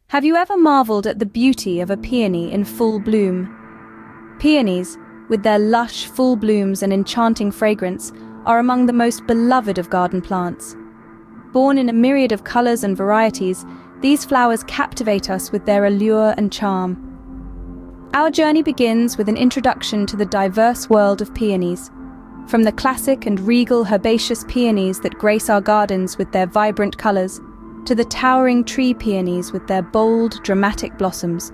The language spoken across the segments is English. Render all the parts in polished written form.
Have you ever marveled at the beauty of a peony in full bloom? Peonies, with their lush, full blooms and enchanting fragrance, are among the most beloved of garden plants. Born in a myriad of colors and varieties, these flowers captivate us with their allure and charm. Our journey begins with an introduction to the diverse world of peonies. From the classic and regal herbaceous peonies that grace our gardens with their vibrant colors, to the towering tree peonies with their bold, dramatic blossoms.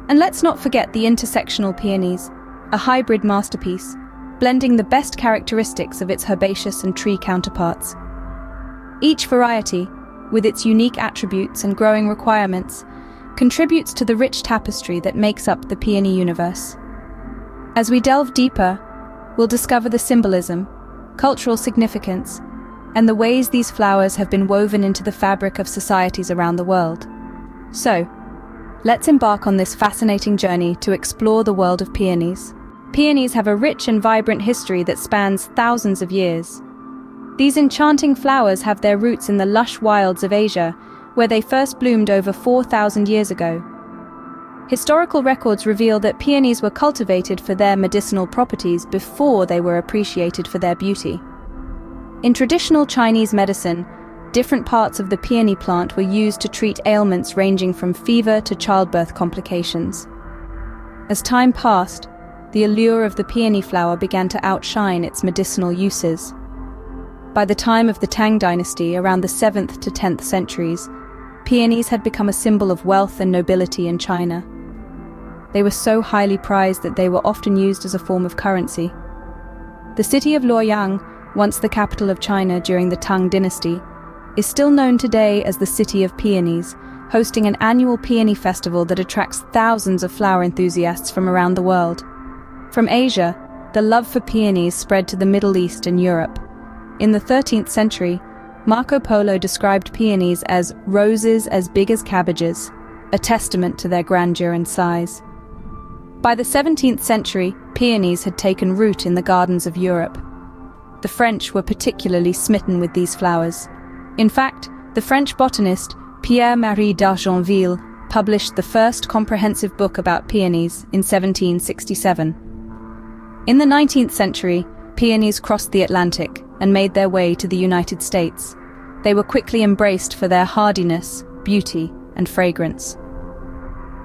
And let's not forget the intersectional peonies, a hybrid masterpiece, blending the best characteristics of its herbaceous and tree counterparts. Each variety, with its unique attributes and growing requirements, contributes to the rich tapestry that makes up the peony universe. As we delve deeper, we'll discover the symbolism, cultural significance, and the ways these flowers have been woven into the fabric of societies around the world. So, let's embark on this fascinating journey to explore the world of peonies. Peonies have a rich and vibrant history that spans thousands of years. These enchanting flowers have their roots in the lush wilds of Asia, where they first bloomed over 4,000 years ago. Historical records reveal that peonies were cultivated for their medicinal properties before they were appreciated for their beauty. In traditional Chinese medicine, different parts of the peony plant were used to treat ailments ranging from fever to childbirth complications. As time passed, the allure of the peony flower began to outshine its medicinal uses. By the time of the Tang dynasty, around the 7th to 10th centuries, peonies had become a symbol of wealth and nobility in China. They were so highly prized that they were often used as a form of currency. The city of Luoyang, once the capital of China during the Tang dynasty, is still known today as the City of Peonies, hosting an annual peony festival that attracts thousands of flower enthusiasts from around the world. From Asia, the love for peonies spread to the Middle East and Europe. In the 13th century, Marco Polo described peonies as roses as big as cabbages, a testament to their grandeur and size. By the 17th century, peonies had taken root in the gardens of Europe. The French were particularly smitten with these flowers. In fact, the French botanist Pierre-Marie d'Argenville published the first comprehensive book about peonies in 1767. In the 19th century, peonies crossed the Atlantic and made their way to the United States. They were quickly embraced for their hardiness, beauty, and fragrance.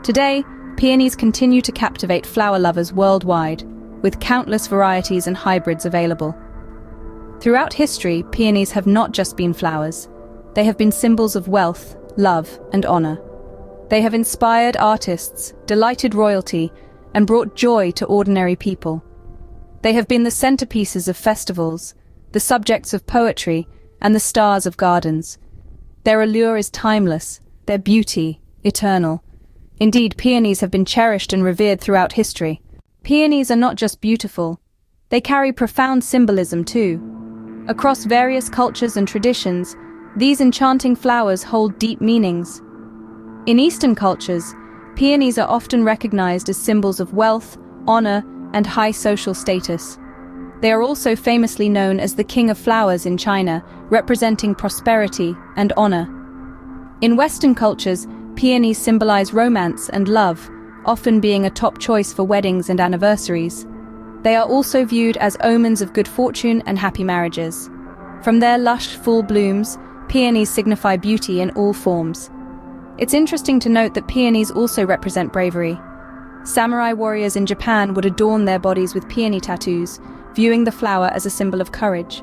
Today, peonies continue to captivate flower lovers worldwide, with countless varieties and hybrids available. Throughout history, peonies have not just been flowers. They have been symbols of wealth, love, and honor. They have inspired artists, delighted royalty, and brought joy to ordinary people. They have been the centerpieces of festivals, the subjects of poetry, and the stars of gardens. Their allure is timeless, their beauty eternal. Indeed, peonies have been cherished and revered throughout history. Peonies are not just beautiful, they carry profound symbolism too. Across various cultures and traditions, these enchanting flowers hold deep meanings. In Eastern cultures, peonies are often recognized as symbols of wealth, honor, and high social status. They are also famously known as the King of Flowers in China, representing prosperity and honor. In Western cultures, peonies symbolize romance and love, often being a top choice for weddings and anniversaries. They are also viewed as omens of good fortune and happy marriages. From their lush, full blooms, peonies signify beauty in all forms. It's interesting to note that peonies also represent bravery. Samurai warriors in Japan would adorn their bodies with peony tattoos, viewing the flower as a symbol of courage.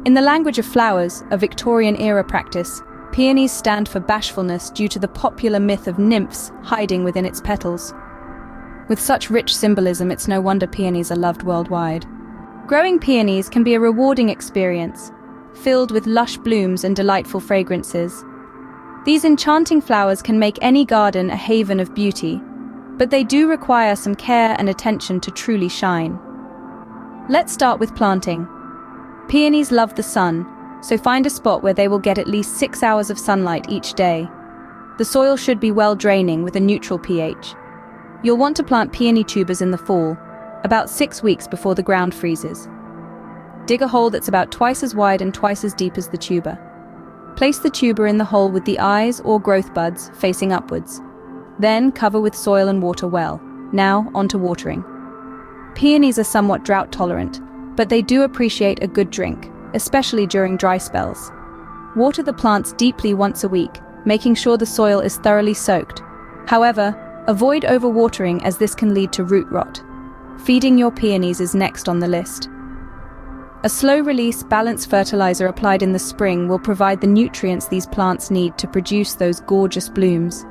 In the language of flowers, a Victorian-era practice, peonies stand for bashfulness due to the popular myth of nymphs hiding within its petals. With such rich symbolism, it's no wonder peonies are loved worldwide. Growing peonies can be a rewarding experience, filled with lush blooms and delightful fragrances. These enchanting flowers can make any garden a haven of beauty, but they do require some care and attention to truly shine. Let's start with planting. Peonies love the sun, so find a spot where they will get at least 6 hours of sunlight each day. The soil should be well draining with a neutral pH. You'll want to plant peony tubers in the fall, about 6 weeks before the ground freezes. Dig a hole that's about twice as wide and twice as deep as the tuber. Place the tuber in the hole with the eyes or growth buds facing upwards. Then cover with soil and water well. Now, onto watering. Peonies are somewhat drought tolerant, but they do appreciate a good drink, especially during dry spells. Water the plants deeply once a week, making sure the soil is thoroughly soaked. However, avoid overwatering as this can lead to root rot. Feeding your peonies is next on the list. A slow-release, balanced fertilizer applied in the spring will provide the nutrients these plants need to produce those gorgeous blooms.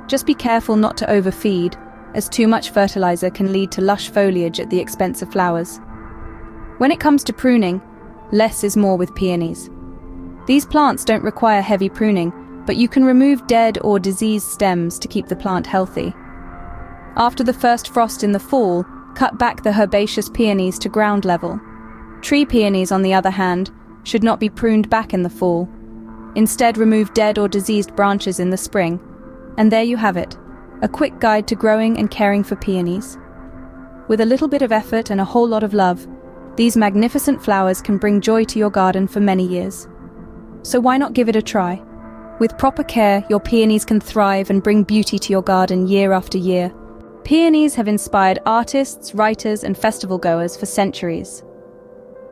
Just be careful not to overfeed, as too much fertilizer can lead to lush foliage at the expense of flowers. When it comes to pruning, less is more with peonies. These plants don't require heavy pruning, but you can remove dead or diseased stems to keep the plant healthy. After the first frost in the fall, cut back the herbaceous peonies to ground level. Tree peonies, on the other hand, should not be pruned back in the fall. Instead, remove dead or diseased branches in the spring. And there you have it, a quick guide to growing and caring for peonies. With a little bit of effort and a whole lot of love, these magnificent flowers can bring joy to your garden for many years. So why not give it a try? With proper care, your peonies can thrive and bring beauty to your garden year after year. Peonies have inspired artists, writers, and festival goers for centuries.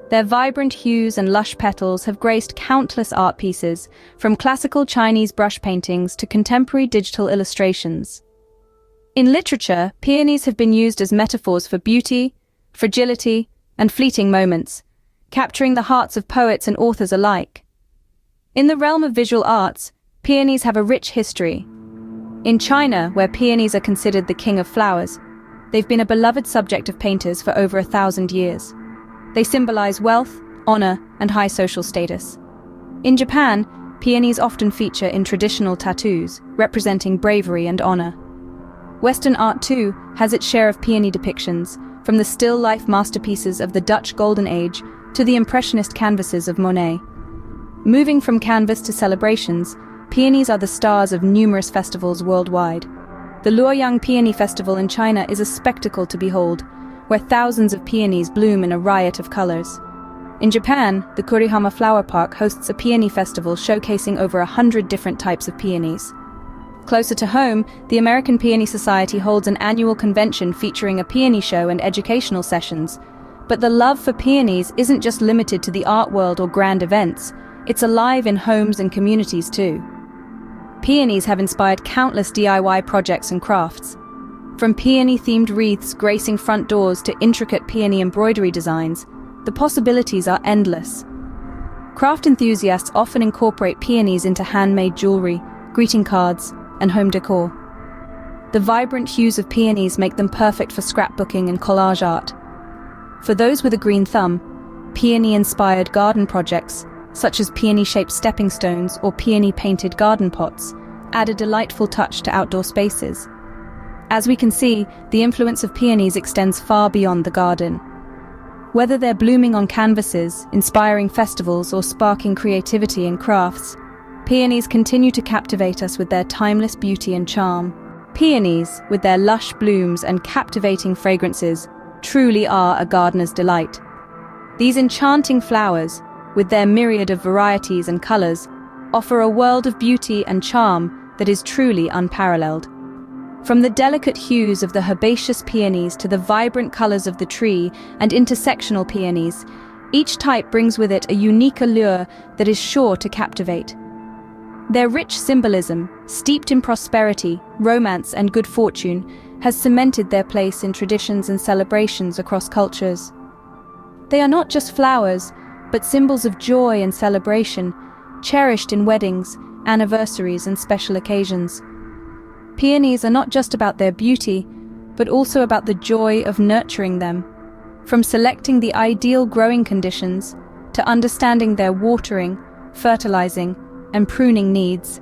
Their vibrant hues and lush petals have graced countless art pieces, from classical Chinese brush paintings to contemporary digital illustrations. In literature, peonies have been used as metaphors for beauty, fragility, and fleeting moments, capturing the hearts of poets and authors alike. In the realm of visual arts, peonies have a rich history. In China, where peonies are considered the king of flowers, they've been a beloved subject of painters for over 1,000 years. They symbolize wealth, honor, and high social status. In Japan, peonies often feature in traditional tattoos, representing bravery and honor. Western art, too, has its share of peony depictions, from the still-life masterpieces of the Dutch Golden Age to the Impressionist canvases of Monet. Moving from canvas to celebrations, peonies are the stars of numerous festivals worldwide. The Luoyang Peony Festival in China is a spectacle to behold, where thousands of peonies bloom in a riot of colors. In Japan, the Kurihama Flower Park hosts a peony festival showcasing over 100 different types of peonies. Closer to home, the American Peony Society holds an annual convention featuring a peony show and educational sessions. But the love for peonies isn't just limited to the art world or grand events, it's alive in homes and communities too. Peonies have inspired countless DIY projects and crafts. From peony-themed wreaths gracing front doors to intricate peony embroidery designs, the possibilities are endless. Craft enthusiasts often incorporate peonies into handmade jewelry, greeting cards, and home decor. The vibrant hues of peonies make them perfect for scrapbooking and collage art. For those with a green thumb, peony-inspired garden projects, such as peony-shaped stepping stones or peony-painted garden pots, add a delightful touch to outdoor spaces. As we can see, the influence of peonies extends far beyond the garden. Whether they're blooming on canvases, inspiring festivals, or sparking creativity in crafts, peonies continue to captivate us with their timeless beauty and charm. Peonies, with their lush blooms and captivating fragrances, truly are a gardener's delight. These enchanting flowers, with their myriad of varieties and colors, offer a world of beauty and charm that is truly unparalleled. From the delicate hues of the herbaceous peonies to the vibrant colors of the tree and intersectional peonies, each type brings with it a unique allure that is sure to captivate. Their rich symbolism, steeped in prosperity, romance, and good fortune, has cemented their place in traditions and celebrations across cultures. They are not just flowers, but symbols of joy and celebration, cherished in weddings, anniversaries, and special occasions. Peonies are not just about their beauty, but also about the joy of nurturing them. From selecting the ideal growing conditions, to understanding their watering, fertilizing, and pruning needs,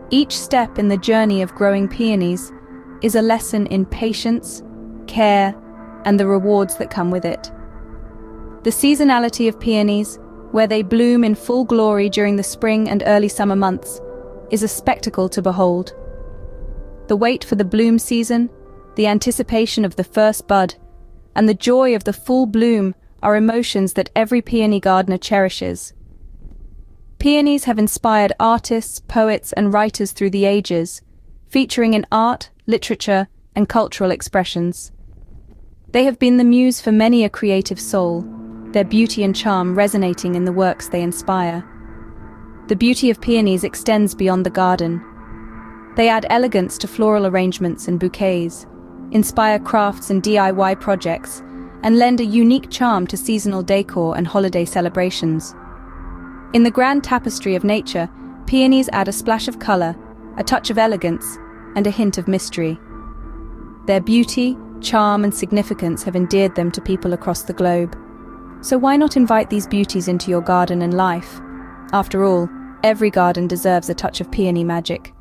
each step in the journey of growing peonies is a lesson in patience, care, and the rewards that come with it. The seasonality of peonies, where they bloom in full glory during the spring and early summer months, is a spectacle to behold. The wait for the bloom season, the anticipation of the first bud, and the joy of the full bloom are emotions that every peony gardener cherishes. Peonies have inspired artists, poets, and writers through the ages, featuring in art, literature, and cultural expressions. They have been the muse for many a creative soul, their beauty and charm resonating in the works they inspire. The beauty of peonies extends beyond the garden. They add elegance to floral arrangements and bouquets, inspire crafts and DIY projects, and lend a unique charm to seasonal decor and holiday celebrations. In the grand tapestry of nature, peonies add a splash of color, a touch of elegance, and a hint of mystery. Their beauty, charm, and significance have endeared them to people across the globe. So why not invite these beauties into your garden and life? After all, every garden deserves a touch of peony magic.